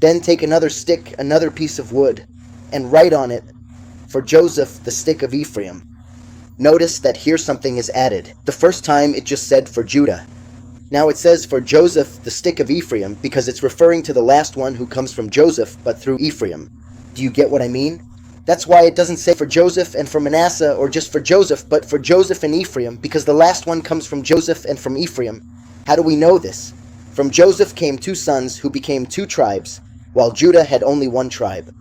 Then take another stick, another piece of wood, and write on it, for Joseph, the stick of Ephraim. Notice that here something is added. The first time it just said for Judah. Now it says for Joseph, the stick of Ephraim, because it's referring to the last one who comes from Joseph, but through Ephraim. Do you get what I mean? That's why it doesn't say for Joseph and for Manasseh, or just for Joseph, but for Joseph and Ephraim, because the last one comes from Joseph and from Ephraim. How do we know this? From Joseph came 2 sons who became 2 tribes, while Judah had only 1 tribe.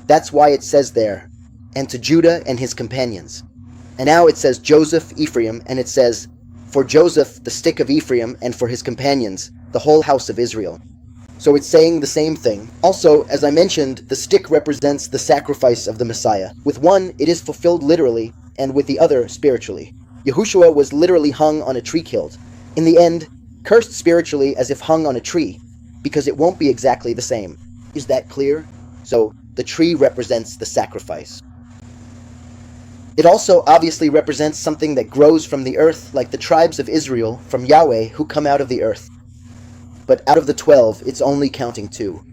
That's why it says there, and to Judah and his companions. And now it says Joseph, Ephraim, and it says, for Joseph, the stick of Ephraim, and for his companions, the whole house of Israel. So it's saying the same thing. Also, as I mentioned, the stick represents the sacrifice of the Messiah. With one, it is fulfilled literally, and with the other, spiritually. Yahushua was literally hung on a tree killed. In the end, cursed spiritually as if hung on a tree, because it won't be exactly the same. Is that clear? So, the tree represents the sacrifice. It also obviously represents something that grows from the earth, like the tribes of Israel, from Yahweh, who come out of the earth. But out of the 12, it's only counting 2.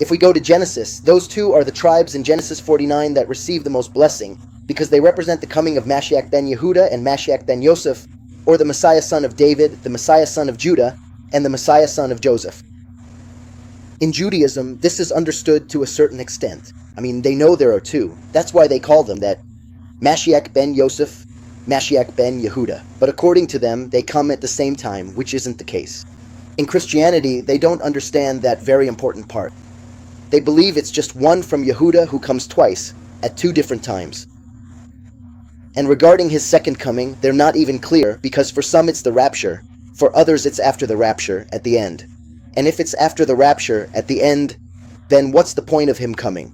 If we go to Genesis, those 2 are the tribes in Genesis 49 that receive the most blessing, because they represent the coming of Mashiach ben Yahudah and Mashiach ben Yosef, or the Messiah son of David, the Messiah son of Judah, and the Messiah son of Joseph. In Judaism, this is understood to a certain extent. I mean, they know there are 2. That's why they call them that. Mashiach ben Yosef, Mashiach ben Yahudah. But according to them, they come at the same time, which isn't the case. In Christianity, they don't understand that very important part. They believe it's just one from Yahudah who comes twice, at 2 different times. And regarding his second coming, they're not even clear, because for some it's the rapture, for others it's after the rapture, at the end. And if it's after the rapture, at the end, then what's the point of him coming?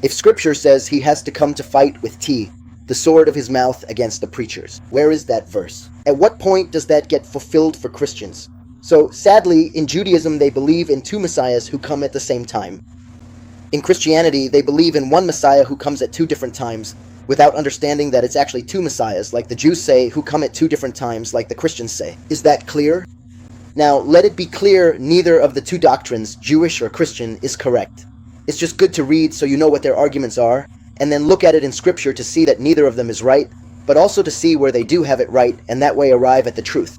If Scripture says he has to come to fight with T, the sword of his mouth against the preachers, where is that verse? At what point does that get fulfilled for Christians? So, sadly, in Judaism they believe in 2 messiahs who come at the same time. In Christianity, they believe in one Messiah who comes at 2 different times, without understanding that it's actually 2 messiahs, like the Jews say, who come at 2 different times, like the Christians say. Is that clear? Now, let it be clear, neither of the 2 doctrines, Jewish or Christian, is correct. It's just good to read so you know what their arguments are, and then look at it in Scripture to see that neither of them is right, but also to see where they do have it right, and that way arrive at the truth.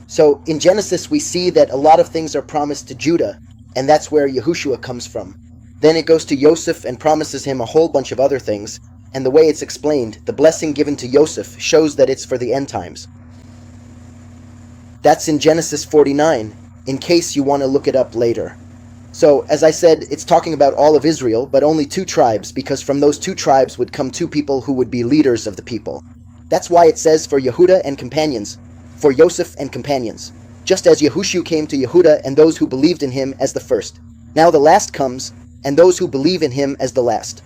So, in Genesis we see that a lot of things are promised to Judah, and that's where Yahushua comes from. Then it goes to Yosef and promises him a whole bunch of other things, and the way it's explained, the blessing given to Yosef shows that it's for the end times. That's in Genesis 49, in case you want to look it up later. So, as I said, it's talking about all of Israel, but only 2 tribes, because from those 2 tribes would come 2 people who would be leaders of the people. That's why it says for Yahudah and companions, for Yosef and companions, just as Yahushua came to Yahudah and those who believed in him as the first. Now the last comes, and those who believe in him as the last.